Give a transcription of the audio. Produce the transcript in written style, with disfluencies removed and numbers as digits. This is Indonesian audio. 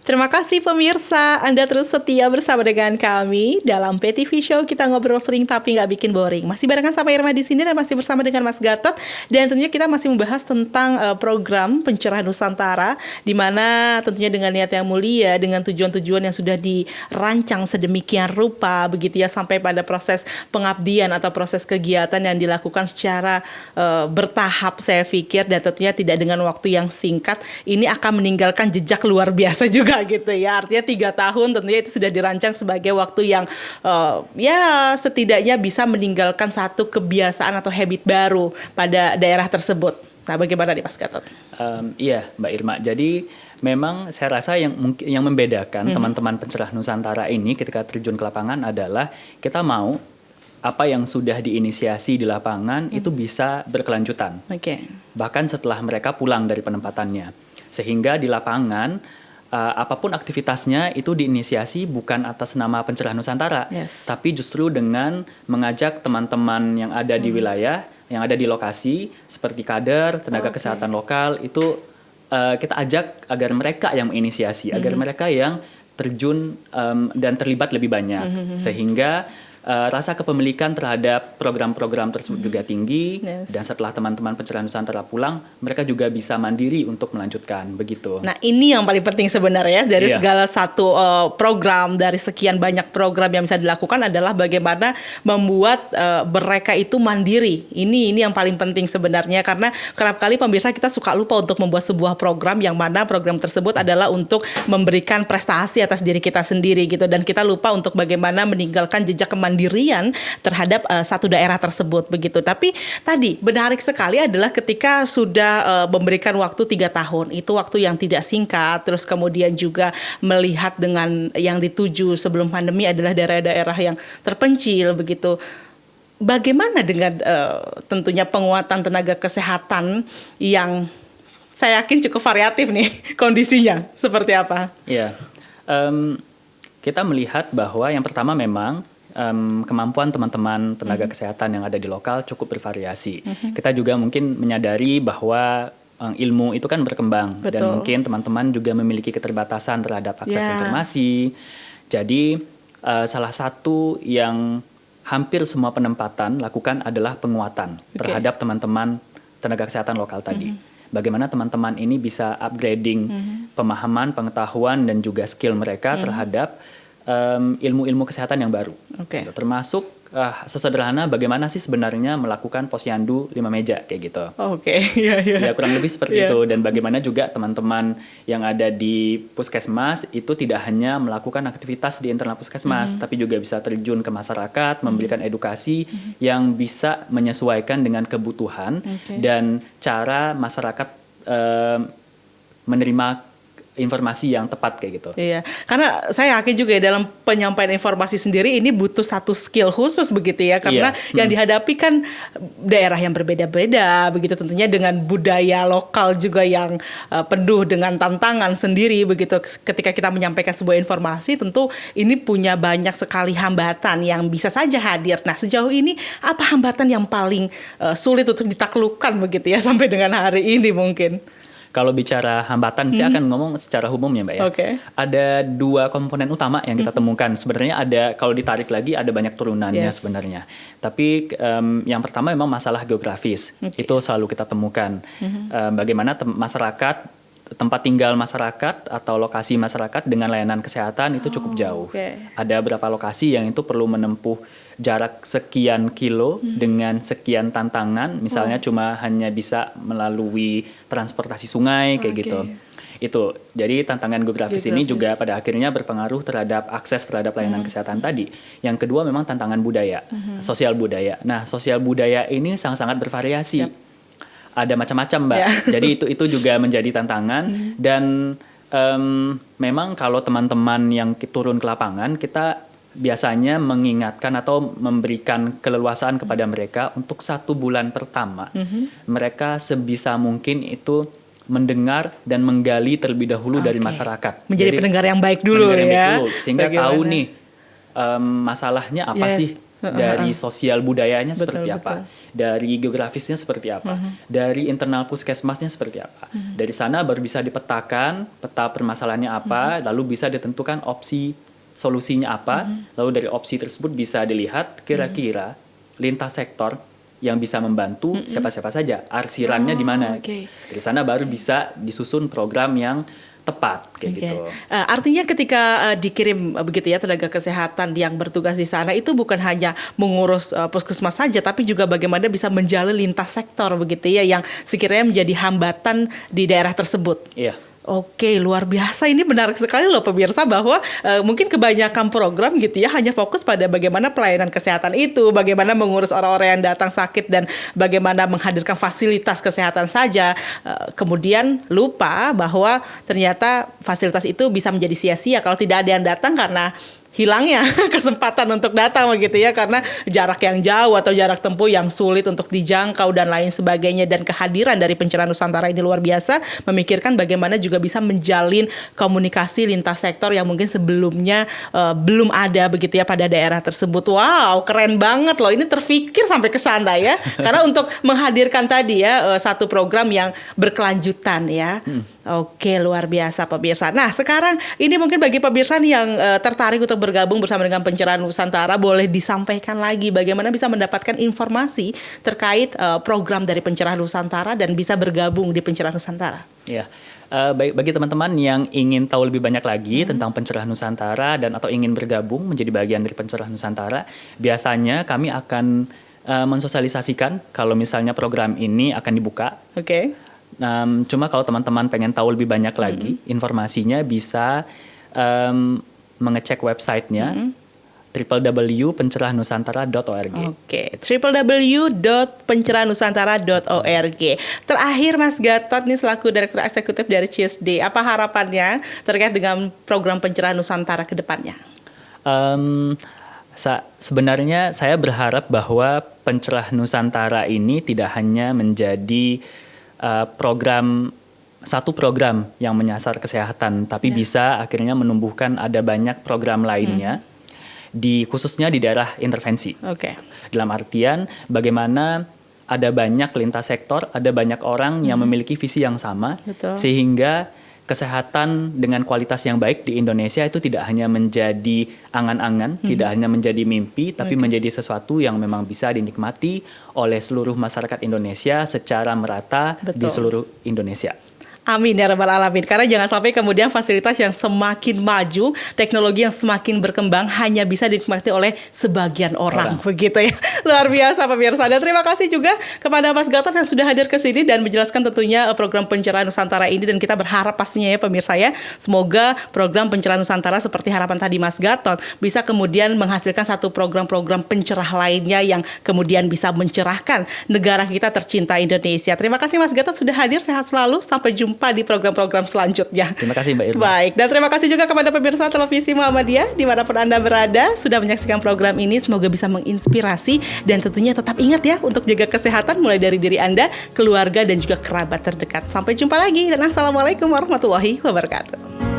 Terima kasih pemirsa, Anda terus setia bersama dengan kami dalam PTV Show. Kita ngobrol sering tapi nggak bikin boring. Masih barengan sama Irma di sini dan masih bersama dengan Mas Gatot. Dan tentunya kita masih membahas tentang program Pencerahan Nusantara, di mana tentunya dengan niat yang mulia, dengan tujuan-tujuan yang sudah dirancang sedemikian rupa, begitu ya, sampai pada proses pengabdian atau proses kegiatan yang dilakukan secara bertahap, saya pikir, dan tentunya tidak dengan waktu yang singkat. Ini akan meninggalkan jejak luar biasa juga gitu ya. Artinya 3 tahun tentunya itu sudah dirancang sebagai waktu yang ya setidaknya bisa meninggalkan satu kebiasaan atau habit baru pada daerah tersebut. Nah, bagaimana nih Mas Gatot? Iya Mbak Irma, jadi memang saya rasa yang membedakan teman-teman Pencerah Nusantara ini ketika terjun ke lapangan adalah kita mau apa yang sudah diinisiasi di lapangan itu bisa berkelanjutan. Bahkan setelah mereka pulang dari penempatannya. Sehingga di lapangan apapun aktivitasnya itu diinisiasi bukan atas nama Pencerahan Nusantara, tapi justru dengan mengajak teman-teman yang ada di wilayah, yang ada di lokasi, seperti kader, tenaga kesehatan lokal, itu kita ajak agar mereka yang menginisiasi, agar mereka yang terjun dan terlibat lebih banyak, sehingga rasa kepemilikan terhadap program-program tersebut juga tinggi, dan setelah teman-teman Pencerahan Nusantara pulang, mereka juga bisa mandiri untuk melanjutkan, begitu. Nah, ini yang paling penting sebenarnya dari segala satu program, dari sekian banyak program yang bisa dilakukan adalah bagaimana membuat mereka itu mandiri. Ini yang paling penting sebenarnya, karena kerap kali pemirsa kita suka lupa untuk membuat sebuah program yang mana program tersebut adalah untuk memberikan prestasi atas diri kita sendiri gitu, dan kita lupa untuk bagaimana meninggalkan jejak kemandirian terhadap satu daerah tersebut begitu. Tapi tadi menarik sekali adalah ketika sudah memberikan waktu 3 tahun, itu waktu yang tidak singkat, terus kemudian juga melihat dengan yang dituju sebelum pandemi adalah daerah-daerah yang terpencil begitu. Bagaimana dengan tentunya penguatan tenaga kesehatan yang saya yakin cukup variatif nih kondisinya, seperti apa? Iya, kita melihat bahwa yang pertama memang kemampuan teman-teman tenaga kesehatan yang ada di lokal cukup bervariasi. Kita juga mungkin menyadari bahwa ilmu itu kan berkembang. Betul. Dan mungkin teman-teman juga memiliki keterbatasan terhadap akses informasi. Jadi salah satu yang hampir semua penempatan lakukan adalah penguatan terhadap teman-teman tenaga kesehatan lokal tadi. Bagaimana teman-teman ini bisa upgrading pemahaman, pengetahuan, dan juga skill mereka terhadap ilmu-ilmu kesehatan yang baru. Termasuk sesederhana bagaimana sih sebenarnya melakukan posyandu 5 meja kayak gitu. Ya kurang lebih seperti itu. Dan bagaimana juga teman-teman yang ada di puskesmas itu tidak hanya melakukan aktivitas di internal puskesmas, tapi juga bisa terjun ke masyarakat, memberikan edukasi yang bisa menyesuaikan dengan kebutuhan dan cara masyarakat menerima informasi yang tepat kayak gitu. Iya, karena saya yakin juga ya dalam penyampaian informasi sendiri ini butuh satu skill khusus begitu ya, karena yang dihadapi kan daerah yang berbeda-beda begitu, tentunya dengan budaya lokal juga yang penuh dengan tantangan sendiri begitu. Ketika kita menyampaikan sebuah informasi, tentu ini punya banyak sekali hambatan yang bisa saja hadir. Nah, sejauh ini apa hambatan yang paling sulit untuk ditaklukkan begitu ya sampai dengan hari ini mungkin? Kalau bicara hambatan, saya akan ngomong secara umum ya Mbak ya. Ada 2 komponen utama yang kita temukan. Sebenarnya ada, kalau ditarik lagi ada banyak turunannya sebenarnya. Tapi yang pertama memang masalah geografis. Itu selalu kita temukan. Bagaimana masyarakat, tempat tinggal masyarakat atau lokasi masyarakat dengan layanan kesehatan itu cukup jauh. Ada beberapa lokasi yang itu perlu menempuh jarak sekian kilo dengan sekian tantangan, misalnya cuma hanya bisa melalui transportasi sungai kayak gitu. Itu. Jadi tantangan geografis ini juga pada akhirnya berpengaruh terhadap akses terhadap layanan kesehatan tadi. Yang kedua memang tantangan budaya, sosial budaya. Nah, sosial budaya ini sangat-sangat bervariasi. Ada macam-macam, Mbak. Jadi itu juga menjadi tantangan, dan memang kalau teman-teman yang turun ke lapangan, kita biasanya mengingatkan atau memberikan keleluasaan kepada mereka untuk 1 bulan pertama. Mereka sebisa mungkin itu mendengar dan menggali terlebih dahulu dari masyarakat. Menjadi pendengar yang baik dulu ya. Sehingga tahu nih masalahnya apa sih. dari sosial budayanya seperti apa, dari geografisnya seperti apa, dari internal puskesmasnya seperti apa. Dari sana baru bisa dipetakan peta permasalahannya apa, lalu bisa ditentukan opsi solusinya apa, lalu dari opsi tersebut bisa dilihat kira-kira lintas sektor yang bisa membantu siapa-siapa saja, arsirannya di mana. Dari sana baru bisa disusun program yang tepat kayak gitu. Artinya ketika dikirim begitu ya tenaga kesehatan yang bertugas di sana itu bukan hanya mengurus puskesmas saja, tapi juga bagaimana bisa menjalin lintas sektor begitu ya yang sekiranya menjadi hambatan di daerah tersebut. Iya. Oke, luar biasa. Ini menarik sekali loh pemirsa bahwa mungkin kebanyakan program gitu ya hanya fokus pada bagaimana pelayanan kesehatan itu, bagaimana mengurus orang-orang yang datang sakit dan bagaimana menghadirkan fasilitas kesehatan saja. Kemudian lupa bahwa ternyata fasilitas itu bisa menjadi sia-sia kalau tidak ada yang datang karena hilangnya kesempatan untuk datang begitu ya, karena jarak yang jauh atau jarak tempuh yang sulit untuk dijangkau dan lain sebagainya. Dan kehadiran dari Pencerahan Nusantara ini luar biasa, memikirkan bagaimana juga bisa menjalin komunikasi lintas sektor yang mungkin sebelumnya belum ada begitu ya pada daerah tersebut. Wow, keren banget loh, ini terfikir sampai ke sana ya. Karena untuk menghadirkan tadi ya satu program yang berkelanjutan ya. Oke, luar biasa pemirsa. Nah, sekarang ini mungkin bagi pemirsa yang tertarik untuk bergabung bersama dengan Pencerahan Nusantara, boleh disampaikan lagi bagaimana bisa mendapatkan informasi terkait program dari Pencerahan Nusantara dan bisa bergabung di Pencerahan Nusantara. Ya, bagi teman-teman yang ingin tahu lebih banyak lagi tentang Pencerahan Nusantara dan atau ingin bergabung menjadi bagian dari Pencerahan Nusantara, biasanya kami akan mensosialisasikan kalau misalnya program ini akan dibuka. Cuma kalau teman-teman pengen tahu lebih banyak lagi, informasinya bisa mengecek websitenya www.pencerahnusantara.org. www.pencerahnusantara.org. Terakhir Mas Gatot nih selaku Direktur Eksekutif dari CSD, apa harapannya terkait dengan program Pencerahan Nusantara ke depannya? Sebenarnya saya berharap bahwa Pencerahan Nusantara ini tidak hanya menjadi satu program yang menyasar kesehatan, tapi bisa akhirnya menumbuhkan ada banyak program lainnya, khususnya di daerah intervensi. Dalam artian bagaimana ada banyak lintas sektor, ada banyak orang yang memiliki visi yang sama, sehingga kesehatan dengan kualitas yang baik di Indonesia itu tidak hanya menjadi angan-angan, tidak hanya menjadi mimpi, tapi menjadi sesuatu yang memang bisa dinikmati oleh seluruh masyarakat Indonesia secara merata di seluruh Indonesia. Amin ya rabbal alamin. Karena jangan sampai kemudian fasilitas yang semakin maju, teknologi yang semakin berkembang hanya bisa dinikmati oleh sebagian orang. Begitu ya. Luar biasa pemirsa. Dan terima kasih juga kepada Mas Gatot yang sudah hadir ke sini dan menjelaskan tentunya program Pencerahan Nusantara ini, dan kita berharap pastinya ya pemirsa ya, semoga program Pencerahan Nusantara seperti harapan tadi Mas Gatot bisa kemudian menghasilkan satu program-program pencerah lainnya yang kemudian bisa mencerahkan negara kita tercinta Indonesia. Terima kasih Mas Gatot sudah hadir, sehat selalu, sampai jumpa di program-program selanjutnya. Terima kasih Mbak Irma. Baik, dan terima kasih juga kepada pemirsa televisi Muhammadiyah dimanapun Anda berada sudah menyaksikan program ini. Semoga bisa menginspirasi dan tentunya tetap ingat ya untuk jaga kesehatan mulai dari diri Anda, keluarga dan juga kerabat terdekat. Sampai jumpa lagi dan assalamualaikum warahmatullahi wabarakatuh.